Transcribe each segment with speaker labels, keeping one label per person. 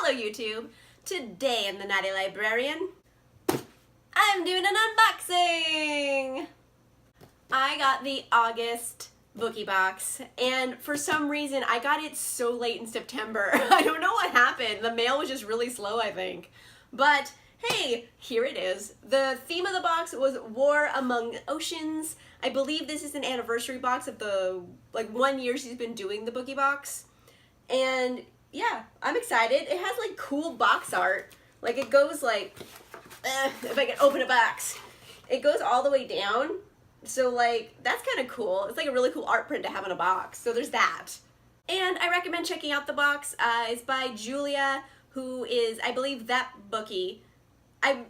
Speaker 1: Hello YouTube! Today in the Naughty Librarian, I'm doing an unboxing! I got the August Bookie box, and for some reason I got it so late in September. I don't know what happened. The mail was just really slow, I think. But hey, here it is. The theme of the box was War Among Oceans. I believe this is an anniversary box of the 1 year she's been doing the Bookie box. And yeah, I'm excited. It has like cool box art. Like it goes like, if I can open a box, it goes all the way down. So like, that's kind of cool. It's like a really cool art print to have in a box. So there's that. And I recommend checking out the box. It's by Julia, who is, I believe, that Bookie. I'm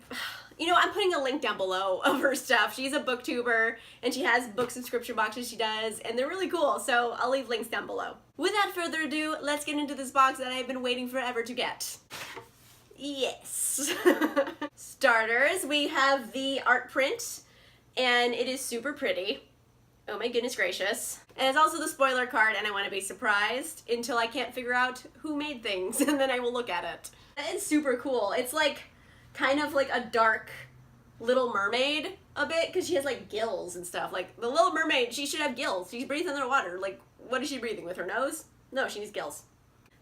Speaker 1: putting a link down below of her stuff. She's a booktuber and she has book subscription boxes she does, and they're really cool. So I'll leave links down below. Without further ado, let's get into this box that I've been waiting forever to get. Yes. Starters, we have the art print, and it is super pretty. Oh my goodness gracious. And it's also the spoiler card, and I want to be surprised until I can't figure out who made things, and then I will look at it. It's super cool. It's like kind of like a dark Little Mermaid a bit, because she has like gills and stuff. Like the Little Mermaid, she should have gills. She's breathing underwater. Like, what is she breathing with, her nose? No, she needs gills.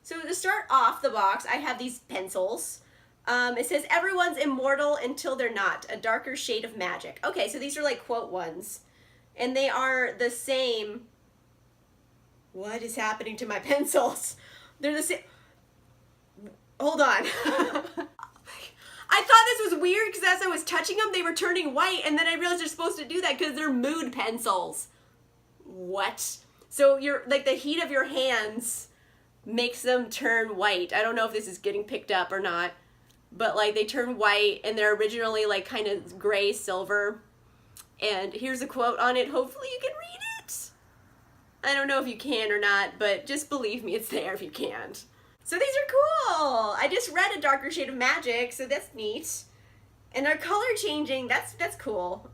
Speaker 1: So to start off the box, I have these pencils. It says, everyone's immortal until they're not, a darker shade of magic. Okay, so these are like quote ones. And they are the same. What is happening to my pencils? They're the same. Hold on. I thought this was weird because as I was touching them, they were turning white, and then I realized they're supposed to do that because they're mood pencils. What? So you're like, the heat of your hands makes them turn white. I don't know if this is getting picked up or not, but like they turn white, and they're originally like kind of gray silver. And here's a quote on it. Hopefully you can read it. I don't know if you can or not, but just believe me, it's there if you can't. So these are cool. I just read A Darker Shade of Magic, so that's neat. And they're color changing. That's cool.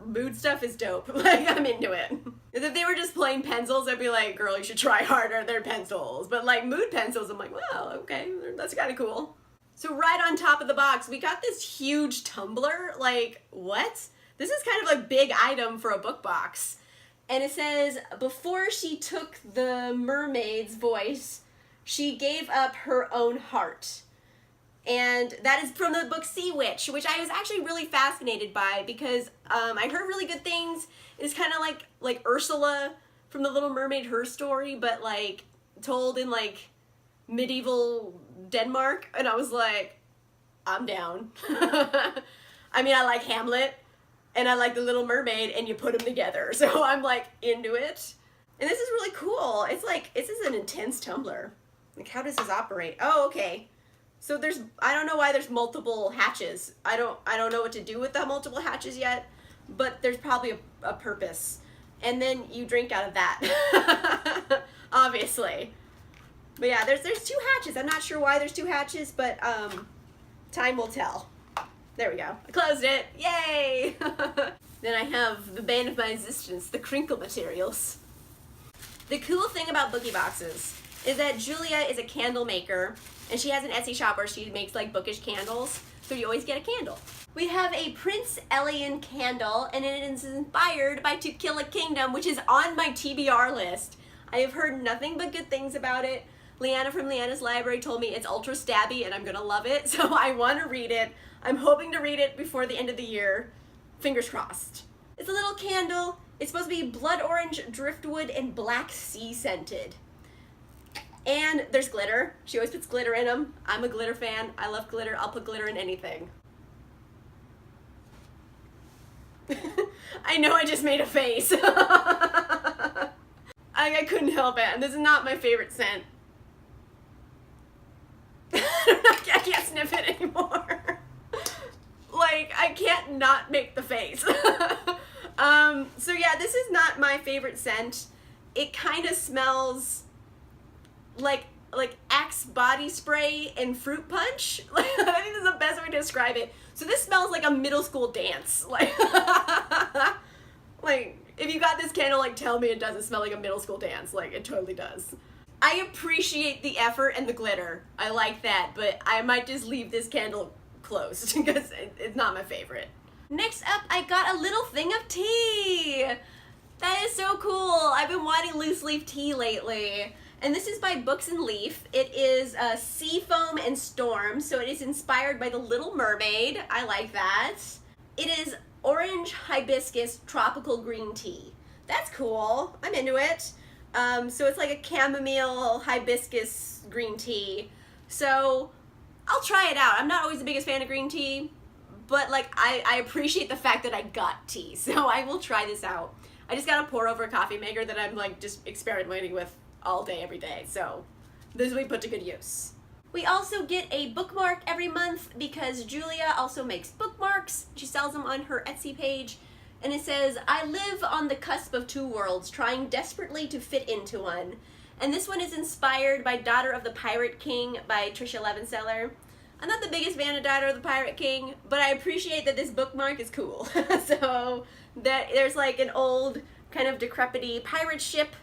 Speaker 1: Mood stuff is dope. Like, I'm into it. If they were just plain pencils, I'd be like, girl, you should try harder. They're pencils. But like mood pencils, I'm like, wow, okay, that's kind of cool. So right on top of the box, we got this huge tumbler. Like, what? This is kind of a big item for a book box. And it says, before she took the mermaid's voice, she gave up her own heart. And that is from the book Sea Witch, which I was actually really fascinated by because I heard really good things. It's kind of like Ursula from The Little Mermaid, her story, but like told in like medieval Denmark. And I was like, I'm down. I mean, I like Hamlet and I like The Little Mermaid, and you put them together. So I'm like into it. And this is really cool. It's like, this is an intense tumbler. Like, how does this operate? Oh, okay. So I don't know why there's multiple hatches. I don't know what to do with the multiple hatches yet, but there's probably a purpose. And then you drink out of that, obviously. But yeah, there's two hatches. I'm not sure why there's two hatches, but time will tell. There we go. I closed it. Yay! Then I have the bane of my existence, the crinkle materials. The cool thing about Bookie boxes is that Julia is a candle maker, and she has an Etsy shop where she makes like bookish candles, so you always get a candle. We have a Prince Elian candle, and it is inspired by To Kill a Kingdom, which is on my TBR list. I have heard nothing but good things about it. Leanna from Leanna's Library told me it's ultra stabby and I'm gonna love it, so I want to read it. I'm hoping to read it before the end of the year. Fingers crossed. It's a little candle. It's supposed to be blood orange, driftwood, and black sea scented. And there's glitter. She always puts glitter in them. I'm a glitter fan. I love glitter. I'll put glitter in anything. I know I just made a face. I couldn't help it. And this is not my favorite scent. I can't sniff it anymore. Like, I can't not make the face. So yeah, this is not my favorite scent. It kind of smells like Axe body spray and fruit punch. Like, I think that's the best way to describe it. So this smells like a middle school dance. Like, like if you got this candle, like tell me it doesn't smell like a middle school dance. Like, it totally does. I appreciate the effort and the glitter. I like that, but I might just leave this candle closed because it's not my favorite. Next up, I got a little thing of tea. That is so cool. I've been wanting loose leaf tea lately. And this is by Books and Leaf. It is Sea Foam and Storm, so it is inspired by The Little Mermaid. I like that. It is orange hibiscus tropical green tea. That's cool. I'm into it. So it's like a chamomile hibiscus green tea. So I'll try it out. I'm not always the biggest fan of green tea, but like I appreciate the fact that I got tea, so I will try this out. I just got a pour over coffee maker that I'm like just experimenting with all day, every day, so this will be put to good use. We also get a bookmark every month because Julia also makes bookmarks. She sells them on her Etsy page, and it says, I live on the cusp of two worlds, trying desperately to fit into one. And this one is inspired by Daughter of the Pirate King by Trisha Levenseller. I'm not the biggest fan of Daughter of the Pirate King, but I appreciate that this bookmark is cool. So that there's like an old kind of decrepity pirate ship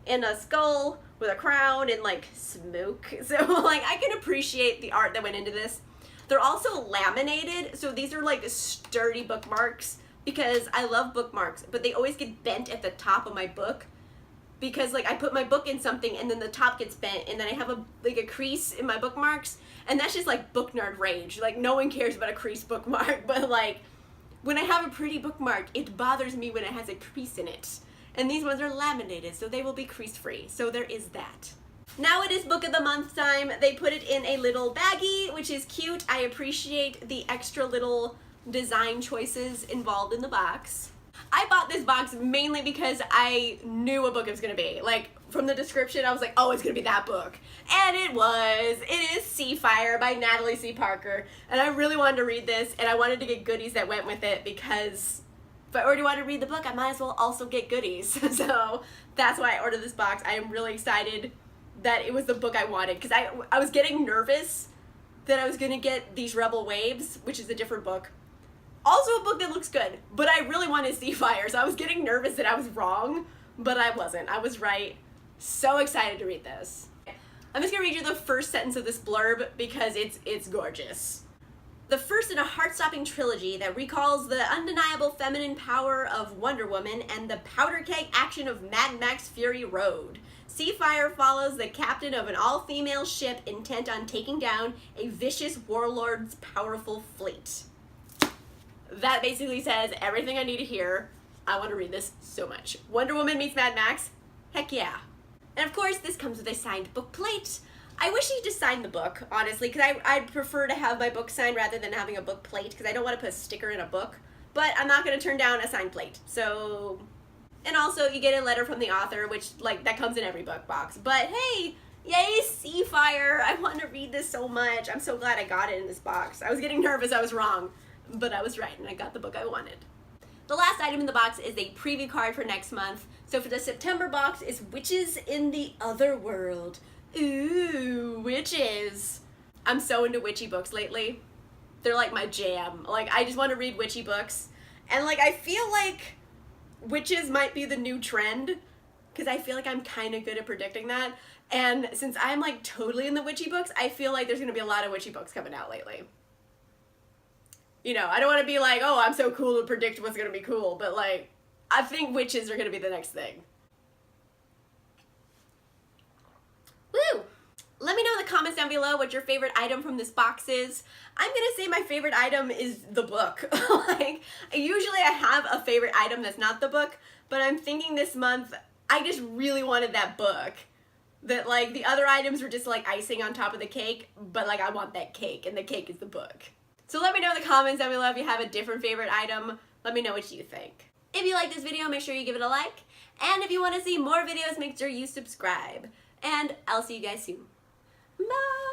Speaker 1: and a skull with a crown and like smoke. So like I can appreciate the art that went into this. They're also laminated, so these are like sturdy bookmarks because I love bookmarks, but they always get bent at the top of my book because like I put my book in something and then the top gets bent and then I have a crease in my bookmarks, and that's just like book nerd rage. Like no one cares about a crease bookmark, but like when I have a pretty bookmark, it bothers me when it has a crease in it. And these ones are laminated, so they will be crease free. So there is that. Now it is book of the month time. They put it in a little baggie, which is cute. I appreciate the extra little design choices involved in the box. I bought this box mainly because I knew what book it was gonna be. Like from the description, I was like, oh, it's gonna be that book. And it was. It is Seafire by Natalie C. Parker. And I really wanted to read this, and I wanted to get goodies that went with it because if I already wanted to read the book, I might as well also get goodies. So that's why I ordered this box. I am really excited that it was the book I wanted because I was getting nervous that I was gonna get these Rebel Waves, which is a different book. Also a book that looks good, but I really wanted Seafire, so I was getting nervous that I was wrong, but I wasn't. I was right. So excited to read this. I'm just gonna read you the first sentence of this blurb because it's gorgeous. The first in a heart-stopping trilogy that recalls the undeniable feminine power of Wonder Woman and the powder keg action of Mad Max Fury Road. Seafire follows the captain of an all-female ship intent on taking down a vicious warlord's powerful fleet. That basically says everything I need to hear. I want to read this so much. Wonder Woman meets Mad Max? Heck yeah. And of course, this comes with a signed book plate. I wish he just signed the book, honestly, because I'd prefer to have my book signed rather than having a book plate, because I don't want to put a sticker in a book. But I'm not going to turn down a signed plate, so... And also, you get a letter from the author, which, like, that comes in every book box. But hey, yay, Seafire! I want to read this so much. I'm so glad I got it in this box. I was getting nervous I was wrong, but I was right, and I got the book I wanted. The last item in the box is a preview card for next month. So for the September box is Witches in the Other World. Ooh, witches. I'm so into witchy books lately. They're like my jam. Like, I just want to read witchy books. And like, I feel like witches might be the new trend because I feel like I'm kind of good at predicting that. And since I'm like totally in the witchy books, I feel like there's going to be a lot of witchy books coming out lately. You know, I don't want to be like, oh, I'm so cool to predict what's going to be cool, but like, I think witches are going to be the next thing. Woo! Let me know in the comments down below what your favorite item from this box is. I'm going to say my favorite item is the book. Like, usually I have a favorite item that's not the book, but I'm thinking this month, I just really wanted that book. That like, the other items were just like icing on top of the cake, but like, I want that cake, and the cake is the book. So let me know in the comments down below if you have a different favorite item. Let me know what you think. If you like this video, make sure you give it a like. And if you want to see more videos, make sure you subscribe. And I'll see you guys soon. Bye!